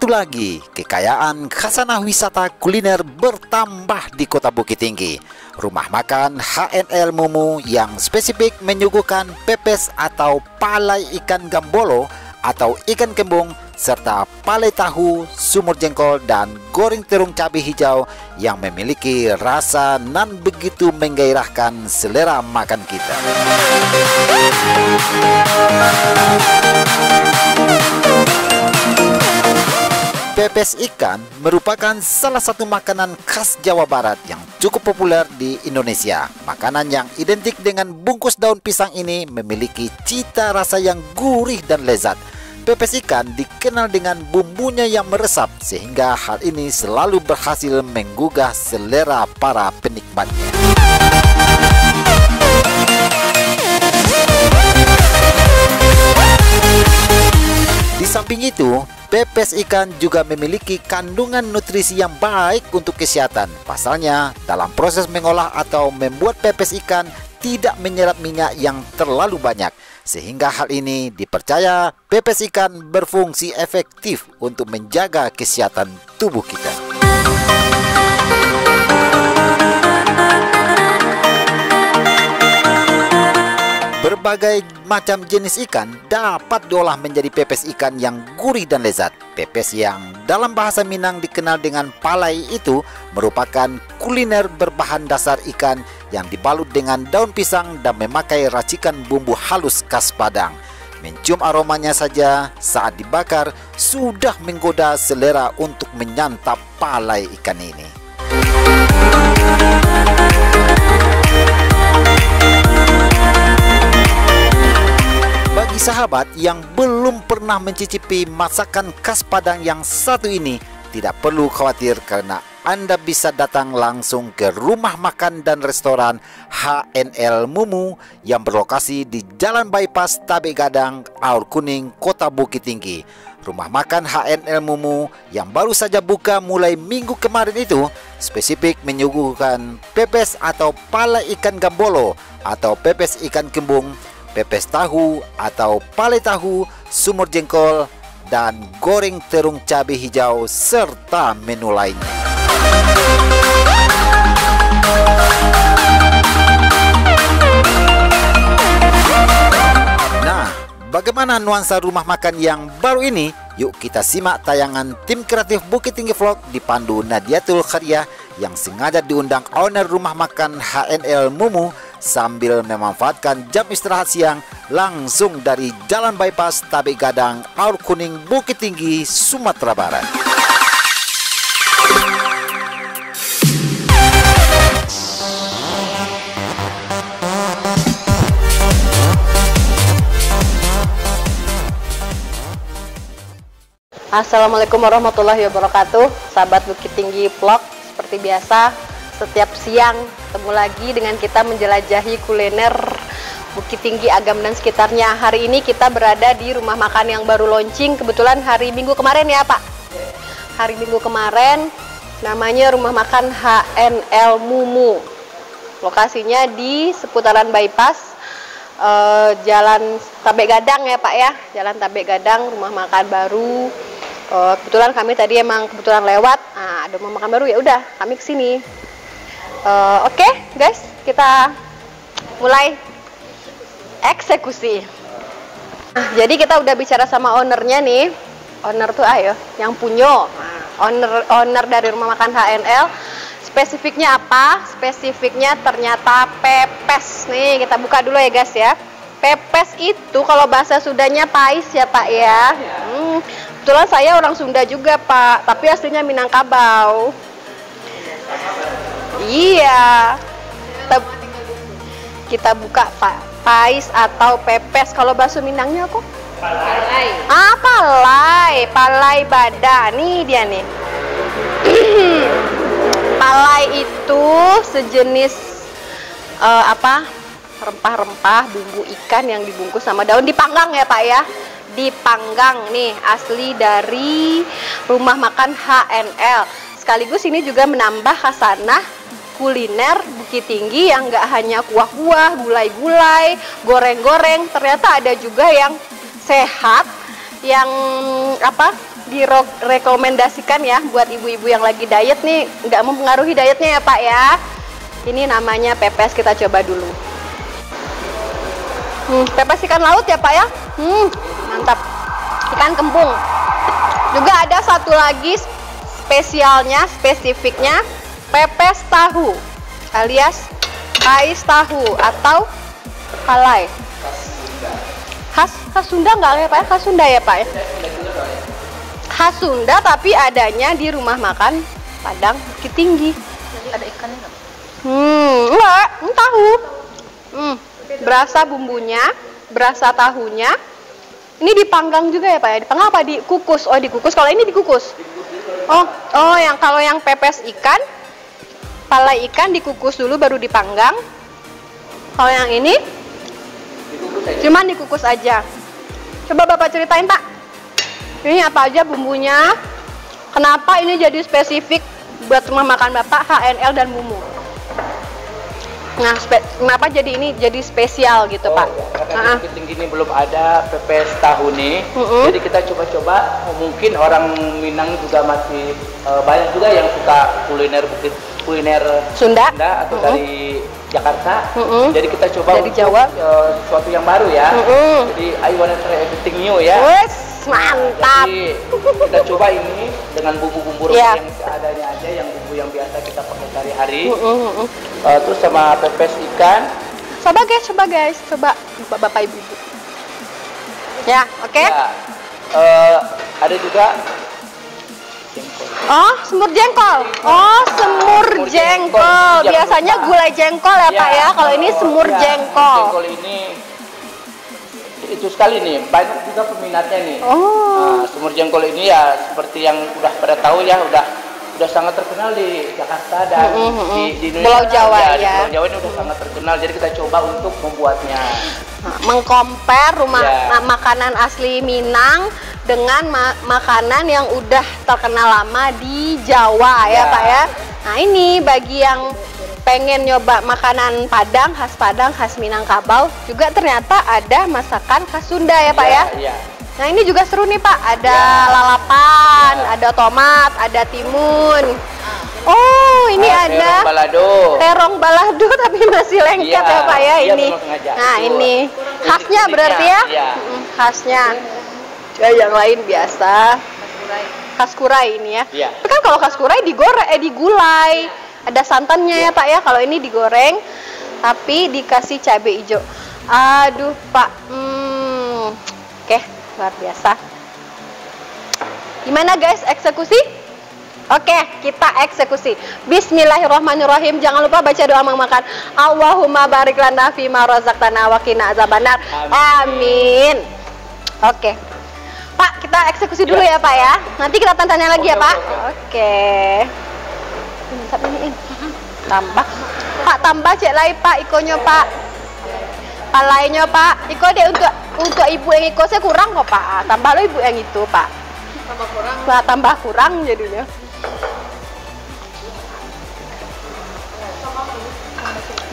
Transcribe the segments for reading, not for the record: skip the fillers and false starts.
Satu lagi, kekayaan khazanah wisata kuliner bertambah di Kota Bukit Tinggi. Rumah makan HNL Mumu yang spesifik menyuguhkan pepes atau palai ikan gambolo atau ikan kembung, serta palai tahu, sumur jengkol, dan goreng terung cabai hijau yang memiliki rasa nan begitu menggairahkan selera makan kita. Pepes ikan merupakan salah satu makanan khas Jawa Barat yang cukup populer di Indonesia. Makanan yang identik dengan bungkus daun pisang ini memiliki cita rasa yang gurih dan lezat. Pepes ikan dikenal dengan bumbunya yang meresap, sehingga hal ini selalu berhasil menggugah selera para penikmatnya. Di samping itu, pepes ikan juga memiliki kandungan nutrisi yang baik untuk kesehatan. Pasalnya, dalam proses mengolah atau membuat pepes ikan tidak menyerap minyak yang terlalu banyak, sehingga hal ini dipercaya pepes ikan berfungsi efektif untuk menjaga kesehatan tubuh kita. Berbagai macam jenis ikan dapat diolah menjadi pepes ikan yang gurih dan lezat. Pepes yang dalam bahasa Minang dikenal dengan palai itu merupakan kuliner berbahan dasar ikan yang dibalut dengan daun pisang dan memakai racikan bumbu halus khas Padang. Mencium aromanya saja saat dibakar sudah menggoda selera untuk menyantap palai ikan ini. Bagi sahabat yang belum pernah mencicipi masakan khas Padang yang satu ini, tidak perlu khawatir karena Anda bisa datang langsung ke rumah makan dan restoran HNL Mumu yang berlokasi di Jalan Bypass Tabek Gadang, Aur Kuning, Kota Bukit Tinggi. Rumah makan HNL Mumu yang baru saja buka mulai minggu kemarin itu spesifik menyuguhkan pepes atau palai ikan gambolo atau pepes ikan kembung, pepes tahu atau palai tahu, sumur jengkol, dan goreng terung cabai hijau, serta menu lainnya. Nah, bagaimana nuansa rumah makan yang baru ini? Yuk kita simak tayangan tim kreatif Bukit Tinggi Vlog dipandu Nadiatul Kharia yang sengaja diundang owner rumah makan HNL Mumu sambil memanfaatkan jam istirahat siang langsung dari Jalan Bypass Tabek Gadang, Aur Kuning, Bukit Tinggi, Sumatera Barat. Assalamualaikum warahmatullahi wabarakatuh. Sahabat Bukit Tinggi Vlog, seperti biasa setiap siang ketemu lagi dengan kita menjelajahi kuliner Bukit Tinggi, Agam dan sekitarnya. Hari ini kita berada di rumah makan yang baru launching, kebetulan hari Minggu kemarin ya Pak. Hari Minggu kemarin, namanya rumah makan HNL Mumu. Lokasinya di seputaran bypass Jalan Tabek Gadang ya Pak ya. Jalan Tabek Gadang, rumah makan baru. Kebetulan kami tadi emang kebetulan lewat, nah, ada rumah makan baru, ya udah kami kesini. Oke, guys, kita mulai eksekusi. Nah, jadi kita udah bicara sama ownernya nih. Owner tuh ayo, yang punya. Owner dari rumah makan HNL. Spesifiknya apa? Spesifiknya ternyata pepes. Nih, kita buka dulu ya guys ya. Pepes itu kalau bahasa Sundanya pais ya Pak ya. Kebetulan saya orang Sunda juga Pak, tapi aslinya Minangkabau. Iya. Kita buka Pak, pais atau pepes. Kalau bahasa Minangnya kok? Palai. Ah, palai, palai bada. Nih dia nih. Palai itu sejenis rempah-rempah bumbu ikan yang dibungkus sama daun, dipanggang ya Pak ya. Dipanggang nih, asli dari rumah makan HNL. Sekaligus ini juga menambah khazanah kuliner Bukit Tinggi yang nggak hanya kuah-kuah, gulai-gulai, goreng-goreng, ternyata ada juga yang sehat, yang direkomendasikan ya buat ibu-ibu yang lagi diet nih, nggak mempengaruhi dietnya ya Pak ya. Ini namanya pepes, kita coba dulu. Pepes ikan laut ya Pak ya. Mantap. Ikan kembung. Juga ada satu lagi spesialnya, spesifiknya pepes tahu alias kais tahu atau palai. Khas Sunda nggak ya Pak ya? Khas Sunda ya Pak ya? Khas Sunda tapi adanya di rumah makan Padang Bukit Tinggi. Ada ikannya nggak? Enggak, tahu. Berasa bumbunya, berasa tahunya. Ini dipanggang juga ya Pak ya? Dipanggang apa dikukus? Oh, dikukus. Kalau ini dikukus. Oh, kalau yang pepes ikan, palai ikan dikukus dulu baru dipanggang. Kalau yang ini cuman dikukus aja. Coba Bapak ceritain Pak. Ini apa aja bumbunya? Kenapa ini jadi spesifik buat rumah makan Bapak, HNL dan Mumu? Nah, kenapa jadi ini jadi spesial gitu Pak? Karena di Bukit Tinggi ini belum ada pepes tahu nih. Jadi kita coba-coba. Mungkin orang Minang juga masih banyak juga yang suka kuliner Sunda atau dari Jakarta. Jadi kita coba dari Jawa sesuatu yang baru ya. Jadi I wanna try everything new ya. Wes, mantap. Jadi kita coba ini dengan bumbu-bumbu yang seadanya aja, yang bumbu yang biasa kita pakai sehari-hari. Terus sama pepes ikan. Coba guys, Bapak Ibu. Ya, oke. Ya, ada juga jengkol. Oh, semur jengkol. Semur jengkol. Biasanya gulai jengkol ya Pak ya. Kalau ini semur jengkol. Jengkol ini itu sekali nih, banyak juga peminatnya nih. Semur jengkol ini ya seperti yang udah pada tahu ya, udah sangat terkenal di Jakarta dan di Indonesia. Pulau Jawa ya. Di Pulau Jawa ini udah sangat terkenal. Jadi kita coba untuk membuatnya. Mengcompare makanan asli Minang dengan makanan yang udah terkenal lama di Jawa ya Pak ya. Nah, ini bagi yang pengen nyoba makanan Padang, khas Minangkabau, juga ternyata ada masakan khas Sunda ya Pak ya. Nah, ini juga seru nih Pak, ada lalapan, ada tomat, ada timun. Oh, ini ada terong balado tapi masih lengket ya Pak ya ini. Nah, ini khasnya berarti ya. Khasnya. Yang lain biasa. Khas kurai ini ya. Tapi kan kalau khas kurai digulai. Ada santannya ya Pak ya. Kalau ini digoreng tapi dikasih cabai hijau. Aduh Pak. Oke, luar biasa. Gimana guys eksekusi? Oke, kita eksekusi. Bismillahirrahmanirrahim. Jangan lupa baca doa makan. Allahumma barik lana fima razaqtana wa qina azabannar. Amin. Oke. Pak, kita eksekusi dulu ya Pak ya. Nanti kita tanya lagi ya Pak. Oke. Tambah. Pak, tambah cek lagi Pak ikonya Pak. Palainya Pak. Iko deh untuk ibu yang iko saya kurang kok Pak. Tambah lo ibu yang itu Pak. Tambah kurang. Pak, tambah kurang jadinya.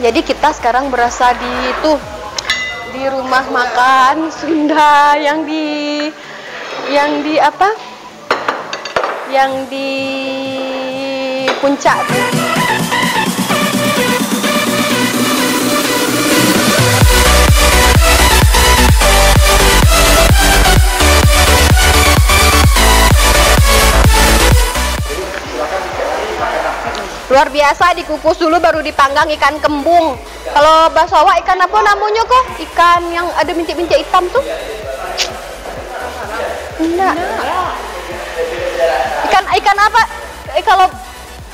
Jadi kita sekarang berasa di rumah makan Sunda yang di puncak. Luar biasa, dikukus dulu baru dipanggang ikan kembung. Kalau basawa ikan apa namanya kok? Ikan yang ada bintik-bintik hitam tuh? Enggak. Ikan apa? Kalau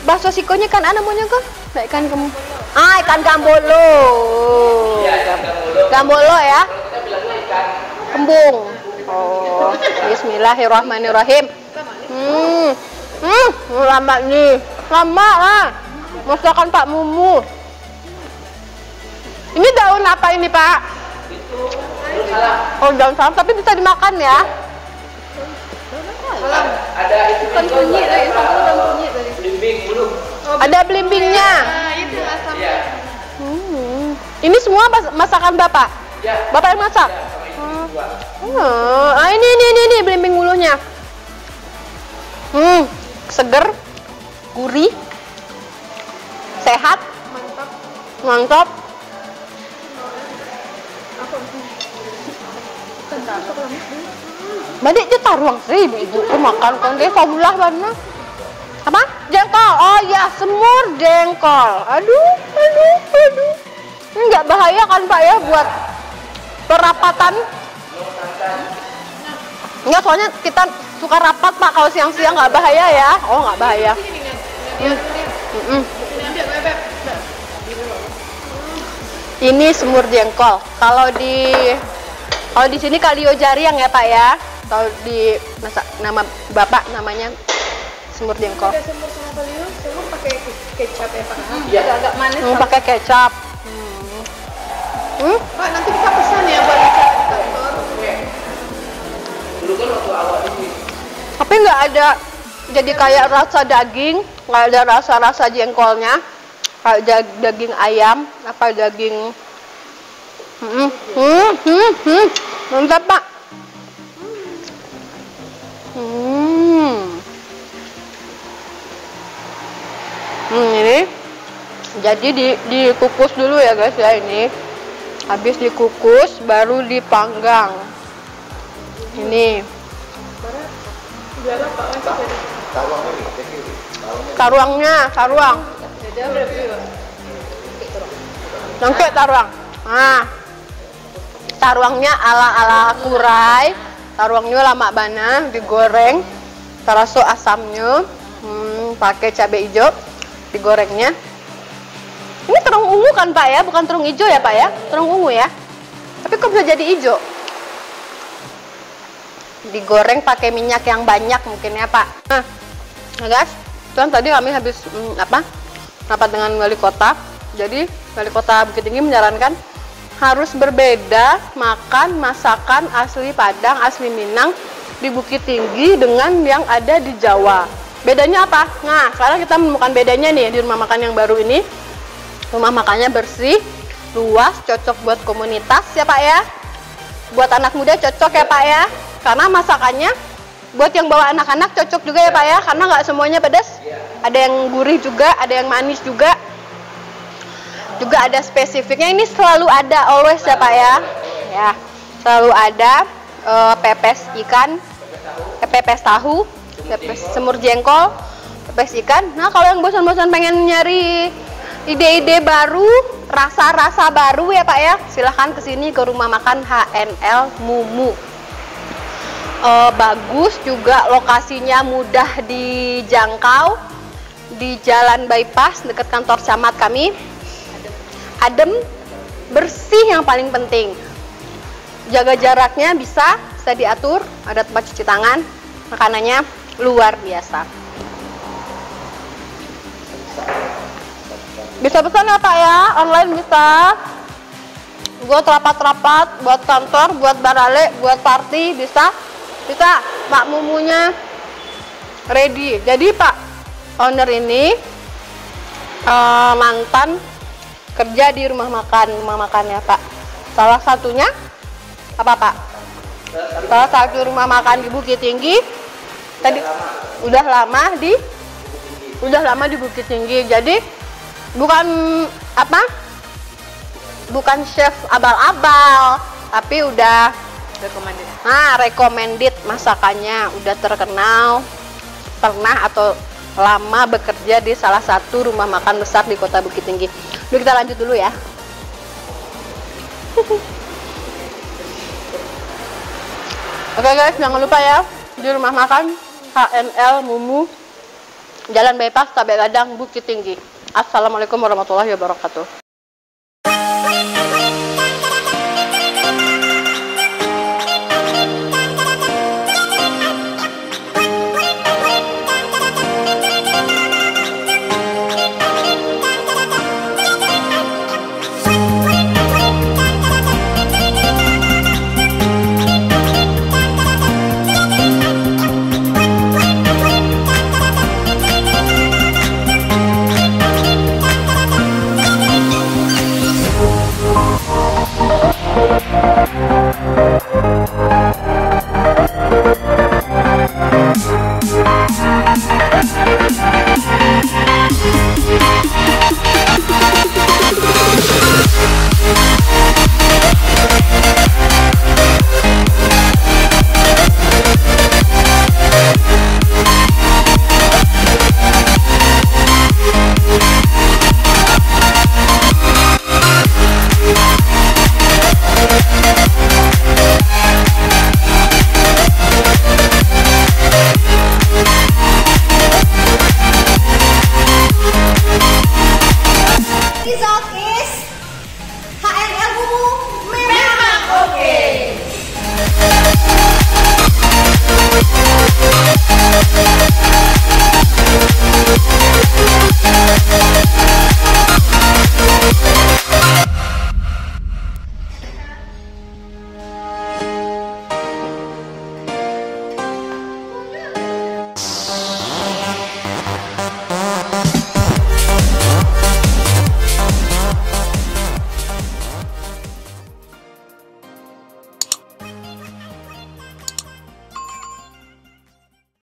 bakso sikonya ikan apa namanya kok? Enggak, ikan kembung. Ikan gambolo. Gambolo ya. Kembung. Oh, bismillahirrahmanirrahim. Lama nih. Lama lah. Masakan Pak Mumu. Ini daun apa ini Pak? Oh, daun salam, tapi bisa dimakan ya? Ada itu daun kunyit lagi, belimbing dulu. Ada belimbingnya. Itu asamnya. Ini semua masakan Bapak? Bapak yang masak? Ini belimbing bulunya. Seger, gurih, sehat, mantap. Badik dia taruang sih ibu makan kan dia fabulah mana? Apa? Jengkol. Oh ya, semur jengkol. Aduh. Enggak bahaya kan Pak ya buat perapatan? Enggak, soalnya kita suka rapat Pak kalau siang-siang, nggak bahaya ya? Oh nggak bahaya. Ini semur jengkol. Kalau di sini kalio jariang ya Pak ya. Kalau di nama Bapak namanya semur jengkol. Ada semur sama kalio, semur pakai kecap ya Pak? Iya. Agak manis. Pakai kecap. Pak, nanti kita pesan ya buat acara di kantor. Dulu kan waktu awal ini. Tapi nggak ada jadi kayak rasa daging, nggak ada rasa jengkolnya, kayak daging ayam, apa daging. Mantap Pak. Ini jadi dikukus dulu ya guys ya ini. Habis dikukus baru dipanggang. Ini. Taruang. Nangke taruang. Nah. Taruangnya ala kurai. Taruangnya lama bana digoreng. Taraso asamnya. Pakai cabai hijau digorengnya. Ini terung ungu kan Pak ya, bukan terung hijau ya Pak ya? Terung ungu ya. Tapi kok bisa jadi hijau? Digoreng pakai minyak yang banyak mungkin ya Pak. Nah guys, kan tadi kami habis rapat dengan wali kota. Jadi wali kota Bukit Tinggi menyarankan harus berbeda makan masakan asli Padang, asli Minang di Bukit Tinggi dengan yang ada di Jawa. Bedanya apa? Nah, sekarang kita menemukan bedanya nih di rumah makan yang baru ini. Rumah makannya bersih, luas, cocok buat komunitas ya Pak ya. Buat anak muda cocok ya Pak ya. Karena masakannya buat yang bawa anak-anak cocok juga ya Pak ya. Karena nggak semuanya pedas. Ada yang gurih juga, ada yang manis juga. Juga ada spesifiknya. Ini selalu ada, always ya Pak ya. Ya, selalu ada pepes ikan, pepes tahu, pepes semur jengkol, pepes ikan. Nah, kalau yang bosan-bosan pengen nyari ide-ide baru, rasa-rasa baru ya Pak ya, silahkan kesini ke rumah makan HNL Mumu. Bagus juga, lokasinya mudah dijangkau di Jalan Bypass dekat kantor camat kami. Adem, bersih yang paling penting. Jaga jaraknya bisa diatur, ada tempat cuci tangan, makanannya luar biasa. Bisa pesan ya Pak ya, online bisa. Buat rapat-rapat, buat kantor, buat barale, buat party bisa. Bisa, Pak Mumunya ready. Jadi Pak owner ini mantan kerja di rumah makan ya Pak. Salah satunya apa Pak? Salah satu rumah makan di Bukit Tinggi. Tadi udah lama di Bukit Tinggi. Jadi bukan chef abal-abal, tapi udah recommended masakannya, udah terkenal, pernah atau lama bekerja di salah satu rumah makan besar di Kota Bukit Tinggi. Yuk kita lanjut dulu ya. Oke guys, jangan lupa ya, di rumah makan HNL Mumu, Jalan Bypass, Tabe Gadang, Bukit Tinggi. Assalamualaikum warahmatullahi wabarakatuh.